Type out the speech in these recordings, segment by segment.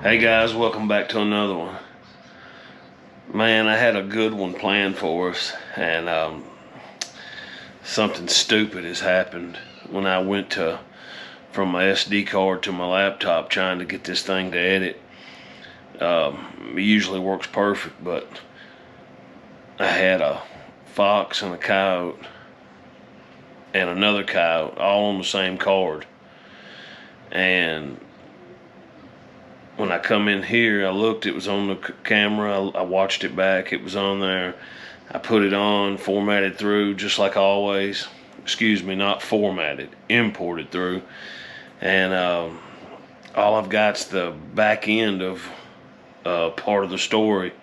Hey guys, welcome back to another one. Man, I had a good one planned for us, and something stupid has happened when I went from my SD card to my laptop trying to get this thing to edit. It usually works perfect, but I had a fox and a coyote and another coyote all on the same card. And when I come in here, I looked, it was on the camera, I watched it back, it was on there. I put it on, formatted through, just like always. Excuse me, not formatted, imported through. And all I've got's the back end of part of the story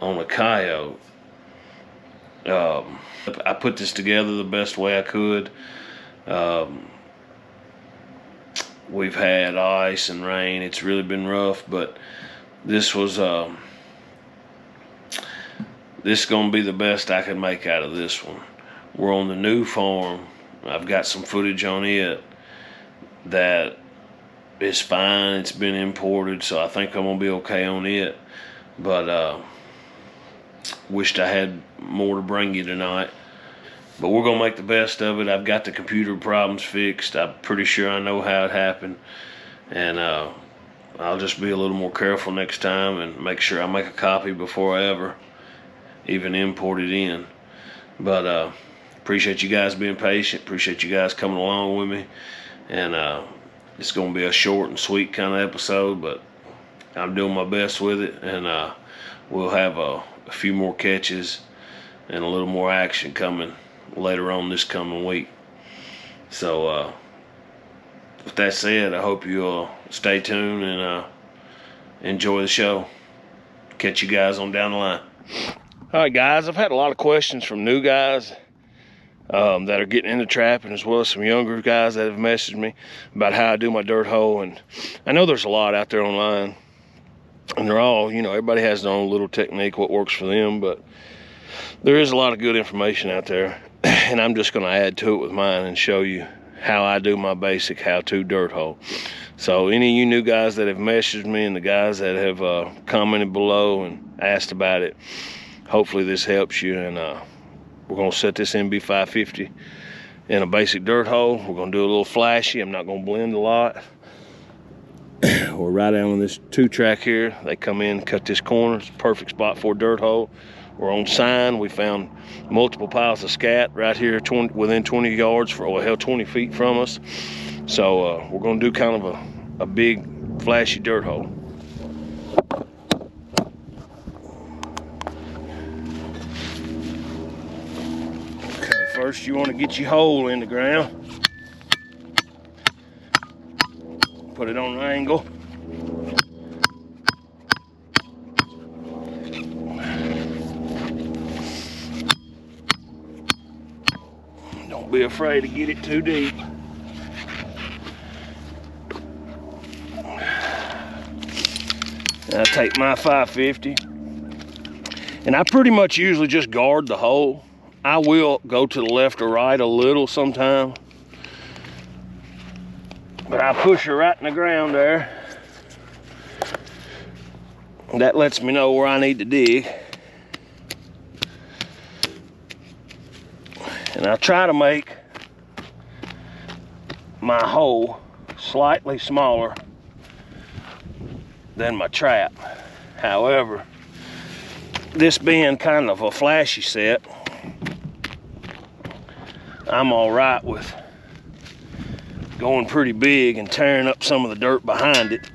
on a coyote. I put this together the best way I could. We've had ice and rain. It's really been rough, but this was this is gonna be the best I can make out of this one. We're on the new farm. I've got some footage on it that is fine. It's been imported, so I think I'm gonna be okay on it. But wished I had more to bring you tonight. But we're gonna make the best of it. I've got the computer problems fixed. I'm pretty sure I know how it happened, and I'll just be a little more careful next time and make sure I make a copy before I ever even import it in. But appreciate you guys being patient. Appreciate you guys coming along with me, and it's gonna be a short and sweet kind of episode, but I'm doing my best with it, and we'll have a few more catches and a little more action coming later on this coming week. So with that said, I hope you'll stay tuned and enjoy the show. Catch you guys on down the line. All right, guys, I've had a lot of questions from new guys that are getting into trapping, as well as some younger guys that have messaged me about how I do my dirt hole. And I know there's a lot out there online, and they're all, everybody has their own little technique, what works for them, but there is a lot of good information out there, and I'm just going to add to it with mine and show you how I do my basic how-to dirt hole. So any of you new guys that have messaged me and the guys that have commented below and asked about it, hopefully this helps you. And we're going to set this MB 550 in a basic dirt hole. We're going to do a little flashy. I'm not going to blend a lot. We're right down on this 2-track here. They come in, cut this corner. It's a perfect spot for a dirt hole. We're on sign. We found multiple piles of scat right here within 20 yards, 20 feet from us. So we're going to do kind of a big flashy dirt hole. Okay, first you want to get your hole in the ground. Put it on an angle. Don't be afraid to get it too deep. And I take my 550, and I pretty much usually just guard the hole. I will go to the left or right a little sometime, but I push her right in the ground there. That lets me know where I need to dig. And I try to make my hole slightly smaller than my trap. However, this being kind of a flashy set, I'm all right with going pretty big and tearing up some of the dirt behind it,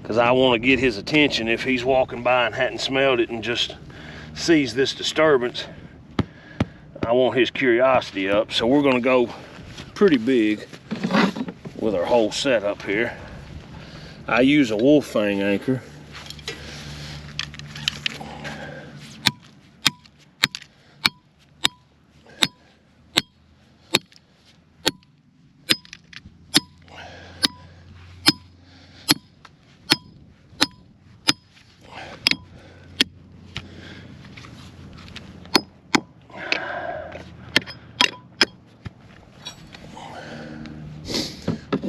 because I want to get his attention if he's walking by and hadn't smelled it and just sees this disturbance. I want his curiosity up, so we're going to go pretty big with our whole setup here. I use a wolf fang anchor.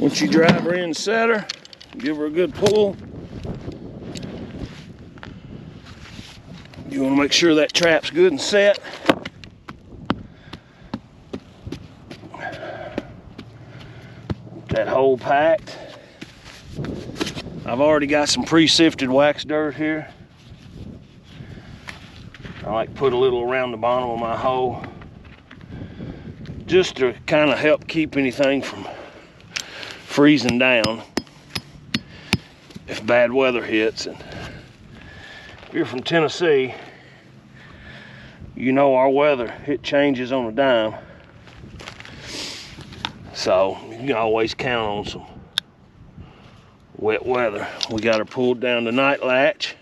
Once you drive her in, set her, Give her a good pull. You want to make sure that trap's good and set. That hole packed. I've already got some pre-sifted wax dirt here. I like to put a little around the bottom of my hole just to kind of help keep anything from freezing down if bad weather hits. And if you're from Tennessee, you know our weather, it changes on a dime. So you can always count on some wet weather. We got her pulled down the night latch.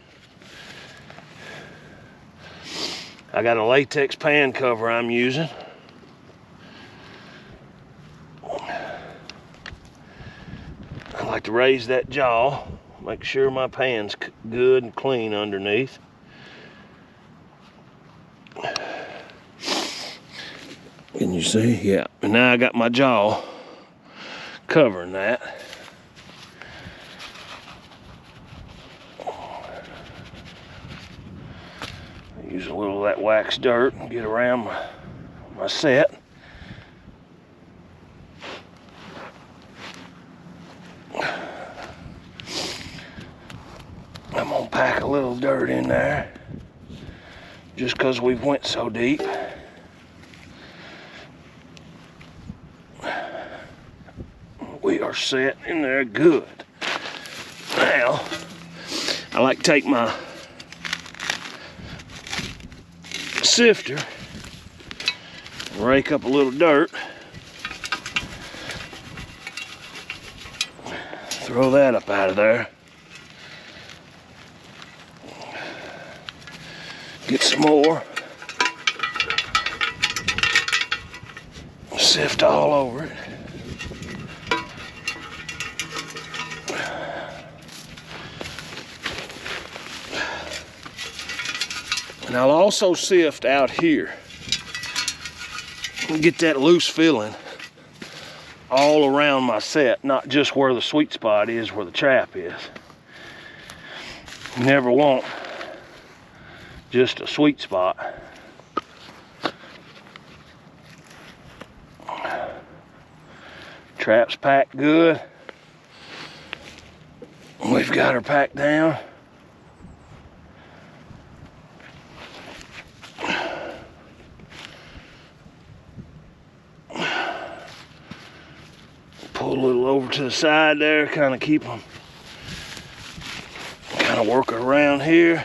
I got a latex pan cover I'm using. I like to raise that jaw, make sure my pan's good and clean underneath. Can you see? Yeah. And now I got my jaw covering that. Use a little of that wax dirt and get around my set. I'm gonna pack a little dirt in there just because we've went so deep. We are set in there good. Now, I like to take my sifter and rake up a little dirt. Throw that up out of there. Get some more. Sift all over it. And I'll also sift out here and get that loose filling all around my set, not just where the sweet spot is, where the trap is. You never want just a sweet spot. Trap's packed good. We've got her packed down. Pull a little over to the side there, kind of keep them, kind of work her around here.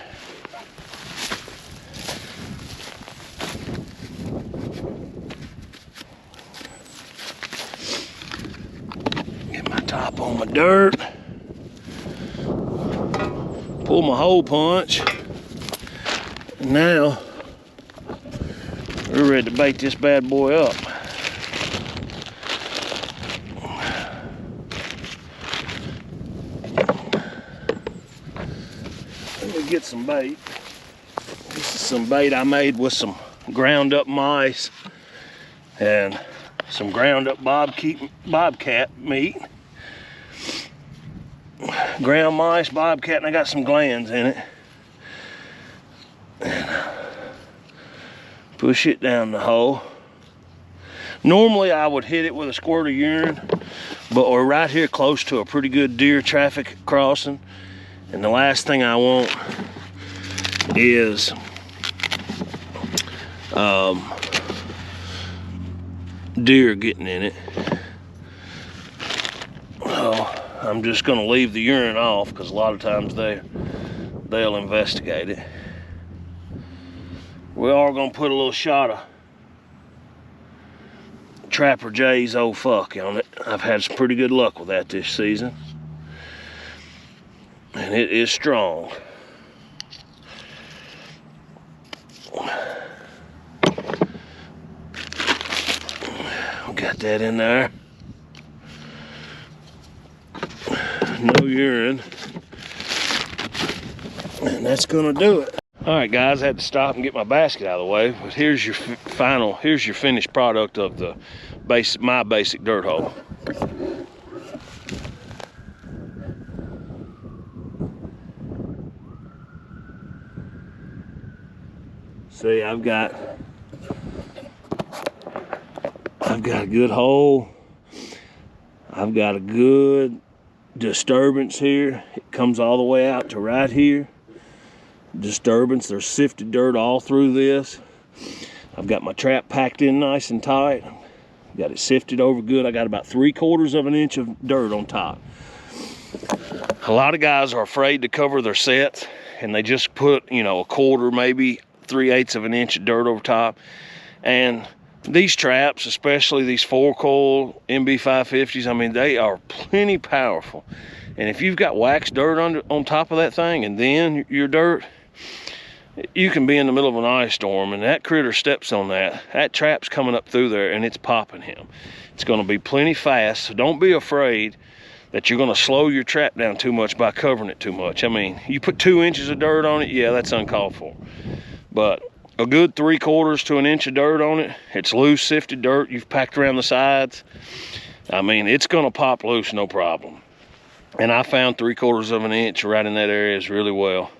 Get my top on my dirt. Pull my hole punch. And now we're ready to bait this bad boy up. Get some bait. This is some bait I made with some ground up mice and some ground up bobcat meat. Ground mice, bobcat, and I got some glands in it. And push it down the hole. Normally I would hit it with a squirt of urine, but we're right here close to a pretty good deer traffic crossing. And the last thing I want is deer getting in it. So I'm just going to leave the urine off because a lot of times they'll investigate it. We are going to put a little shot of Trapper J's old fuck on it. I've had some pretty good luck with that this season. And it is strong. We got that in there. No urine. And that's gonna do it. All right, guys, I had to stop and get my basket out of the way, but here's your finished product of my basic dirt hole. See, I've got a good hole. I've got a good disturbance here. It comes all the way out to right here. Disturbance, there's sifted dirt all through this. I've got my trap packed in nice and tight. Got it sifted over good. I got about 3/4 of an inch of dirt on top. A lot of guys are afraid to cover their sets, and they just put, you know, 1/4, maybe 3/8 of an inch of dirt over top. And these traps, especially these 4-coil MB550s, I mean, they are plenty powerful. And if you've got waxed dirt on top of that thing, and then your dirt, you can be in the middle of an ice storm, and that critter steps on that trap's coming up through there, and it's popping him. It's going to be plenty fast, so don't be afraid that you're going to slow your trap down too much by covering it too much. I mean, you put 2 inches of dirt on it, yeah, that's uncalled for. But a good 3/4 to an inch of dirt on it, it's loose sifted dirt you've packed around the sides. I mean, it's going to pop loose no problem. And I found 3/4 of an inch right in that area is really well.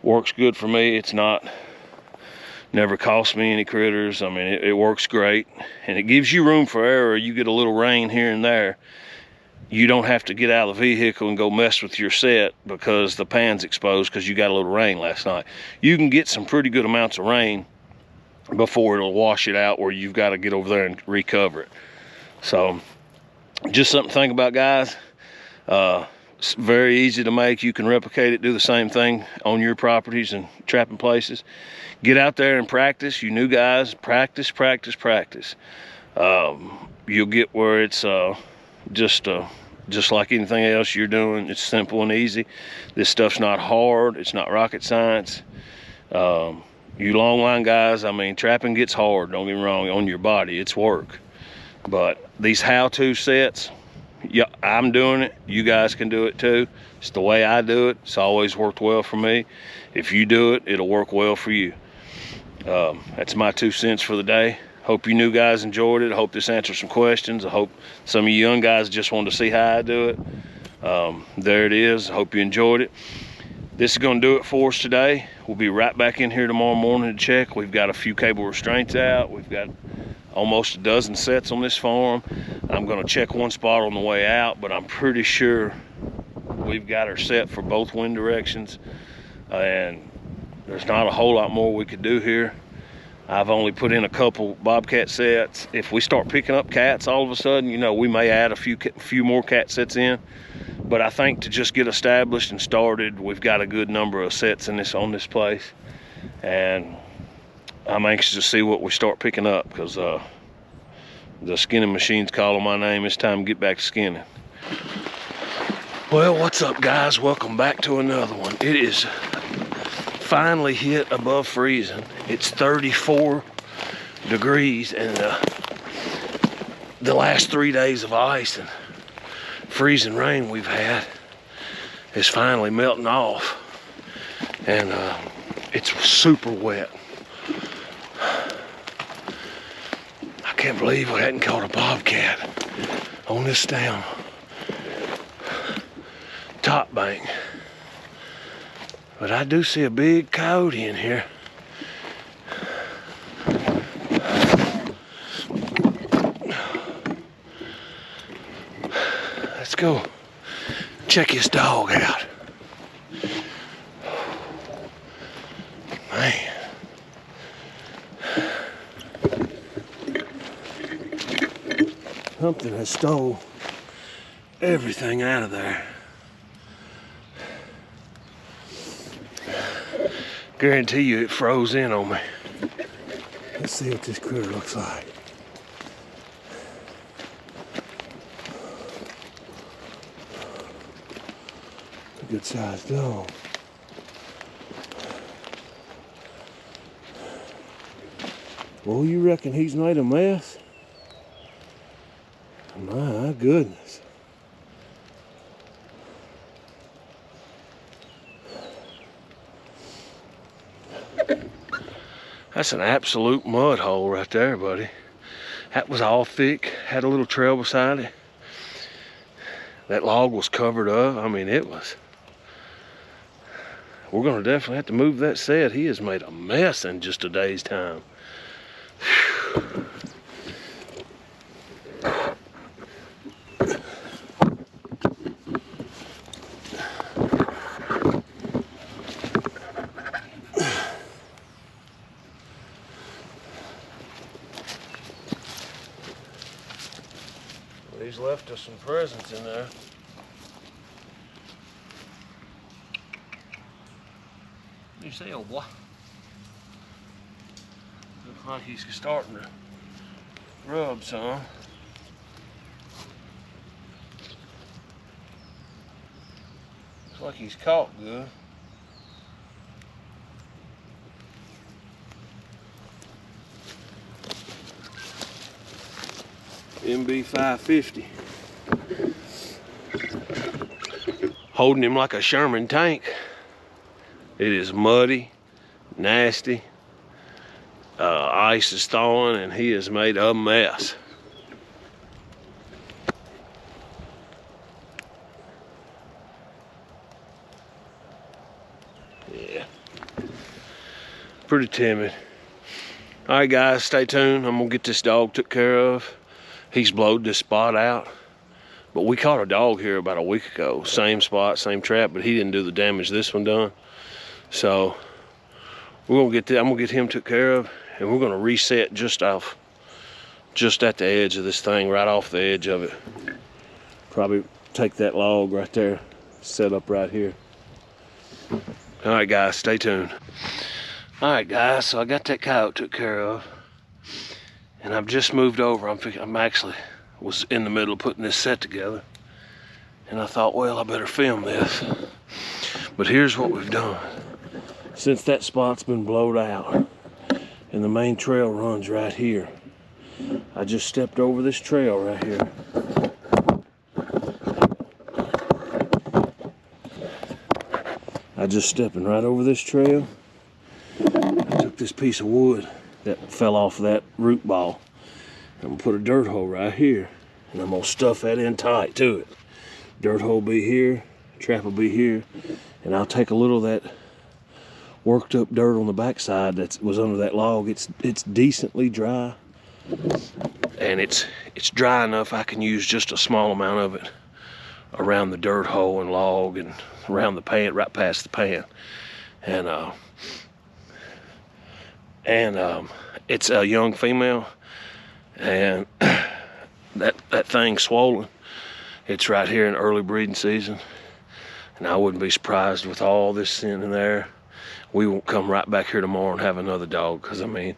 Works good for me. It's never cost me any critters. I mean, it works great, and it gives you room for error. You get a little rain here and there, you don't have to get out of the vehicle and go mess with your set because the pan's exposed because you got a little rain last night. You can get some pretty good amounts of rain before it'll wash it out, where you've got to get over there and recover it. So just something to think about, guys. It's very easy to make. You can replicate it, do the same thing on your properties and trapping places. Get out there and practice. You new guys, practice. You'll get where it's just like anything else you're doing. It's simple and easy. This stuff's not hard. It's not rocket science. You long line guys, I mean, trapping gets hard, don't get me wrong, on your body. It's work. But these how-to sets, yeah, I'm doing it. You guys can do it too. It's the way I do it. It's always worked well for me. If you do it, it'll work well for you. That's my 2 cents for the day. Hope you new guys enjoyed it. I hope this answered some questions. I hope some of you young guys just wanted to see how I do it. There it is. I hope you enjoyed it. This is going to do it for us today. We'll be right back in here tomorrow morning to check. We've got a few cable restraints out. We've got almost a dozen sets on this farm. I'm going to check one spot on the way out, but I'm pretty sure we've got her set for both wind directions, and there's not a whole lot more we could do here. I've only put in a couple bobcat sets. If we start picking up cats all of a sudden, you know, we may add a few more cat sets in. But I think to just get established and started, we've got a good number of sets on this place. And I'm anxious to see what we start picking up, because the skinning machine's calling my name. It's time to get back to skinning. Well, what's up, guys? Welcome back to another one. It is finally hit above freezing. It's 34 degrees, and the last 3 days of ice and freezing rain we've had is finally melting off, and it's super wet. I can't believe we hadn't caught a bobcat on this damn top bank. But I do see a big coyote in here. Let's go check his dog out. Man. Something has stole everything out of there. Guarantee you it froze in on me. Let's see what this critter looks like. A good sized dog. Well, you reckon he's made a mess? My goodness. That's an absolute mud hole right there, buddy. That was all thick, had a little trail beside it. That log was covered up. I mean, it was we're gonna definitely have to move that set. He has made a mess in just a day's time. Whew. He's left us some presents in there. You see, old boy? Looks like he's starting to rub some. Looks like he's caught good. MB 550. Holding him like a Sherman tank. It is muddy, nasty. Ice is thawing and he has made a mess. Yeah. Pretty timid. All right, guys, stay tuned. I'm gonna get this dog took care of. He's blowed this spot out, but we caught a dog here about a week ago. Same spot, same trap, but he didn't do the damage this one done. So we're gonna get that. I'm gonna get him took care of, and we're gonna reset just at the edge of this thing, right off the edge of it. Probably take that log right there, set up right here. All right, guys, stay tuned. All right, guys, so I got that coyote took care of. And I've just moved over. I'm actually was in the middle of putting this set together. And I thought, well, I better film this. But here's what we've done. Since that spot's been blowed out and the main trail runs right here, I just stepped over this trail right here. I just stepping right over this trail. I took this piece of wood that fell off that root ball. I'm gonna put a dirt hole right here, and I'm gonna stuff that in tight to it. Dirt hole be here, trap will be here, and I'll take a little of that worked up dirt on the backside that was under that log. It's decently dry, and it's dry enough I can use just a small amount of it around the dirt hole and log and around the pan, right past the pan. And it's a young female, and that thing's swollen. It's right here in early breeding season, and I wouldn't be surprised with all this in there. We won't come right back here tomorrow and have another dog, because I mean,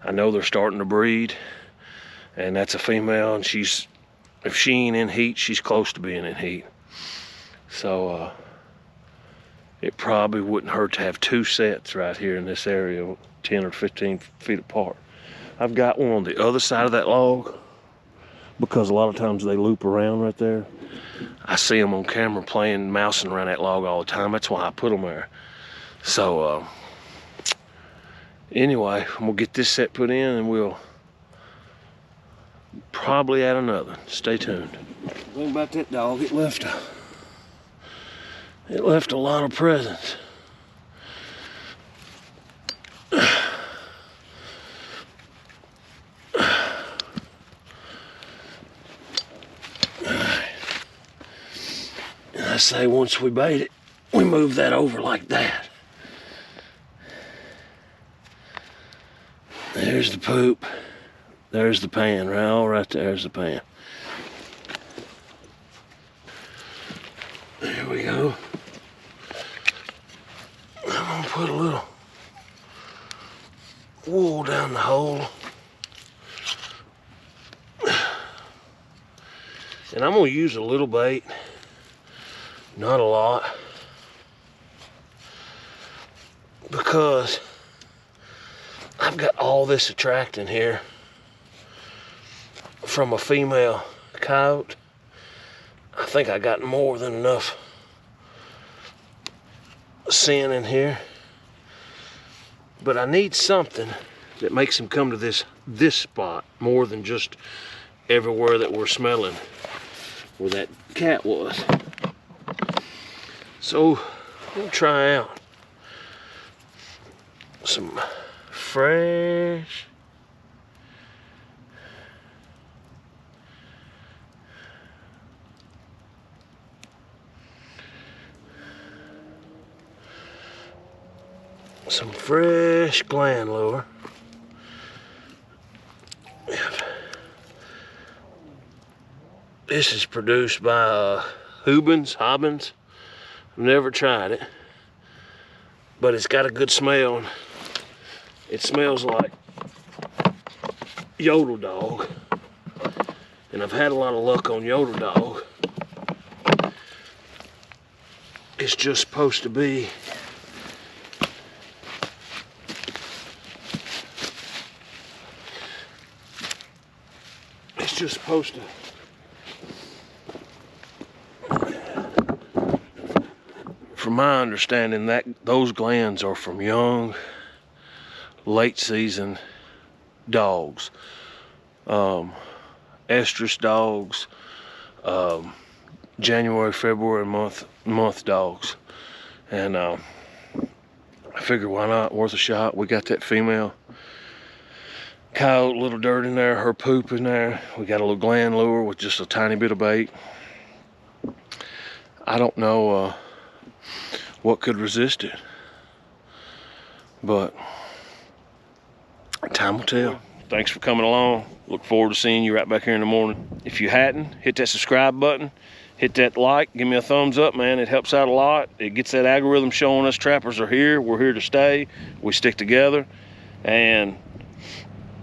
I know they're starting to breed, and that's a female, and if she ain't in heat, she's close to being in heat. So it probably wouldn't hurt to have two sets right here in this area, 10 or 15 feet apart. I've got one on the other side of that log, because a lot of times they loop around right there. I see them on camera playing, mousing around that log all the time. That's why I put them there. So anyway, I'm gonna get this set put in, and we'll probably add another. Stay tuned. The thing about that dog, it left a lot of presents. And I say once we bait it, we move that over like that. There's the poop. There's the pan, right there's the pan. There we go. I'm gonna put a little wool down the hole. And I'm gonna use a little bait, not a lot, because I've got all this attracting here from a female coyote. I think I got more than enough scent in here, but I need something that makes him come to this spot more than just everywhere that we're smelling where that cat was. So we'll try out Some fresh gland lure. This is produced by Hobbins. I've never tried it, but it's got a good smell. It smells like yodel dog, and I've had a lot of luck on yodel dog. It's just supposed to be from my understanding, that those glands are from young, late season dogs, estrus dogs, January, February month dogs, and I figured why not, worth a shot. We got that female coyote, little dirt in there, her poop in there. We got a little gland lure with just a tiny bit of bait. I don't know what could resist it, but time will tell. Thanks for coming along. Look forward to seeing you right back here in the morning. If you hadn't, hit that subscribe button, hit that like, give me a thumbs up, man. It helps out a lot. It gets that algorithm showing us trappers are here. We're here to stay. We stick together. And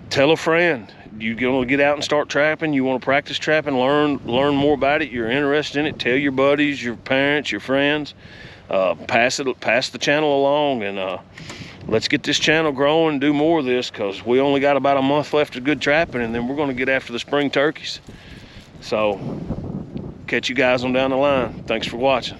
tell a friend. You gonna get out and start trapping, you want to practice trapping, learn more about it, you're interested in it, tell your buddies, your parents, your friends. Pass the channel along, and let's get this channel growing and do more of this, because we only got about a month left of good trapping, and then we're going to get after the spring turkeys. So catch you guys on down the line. Thanks for watching.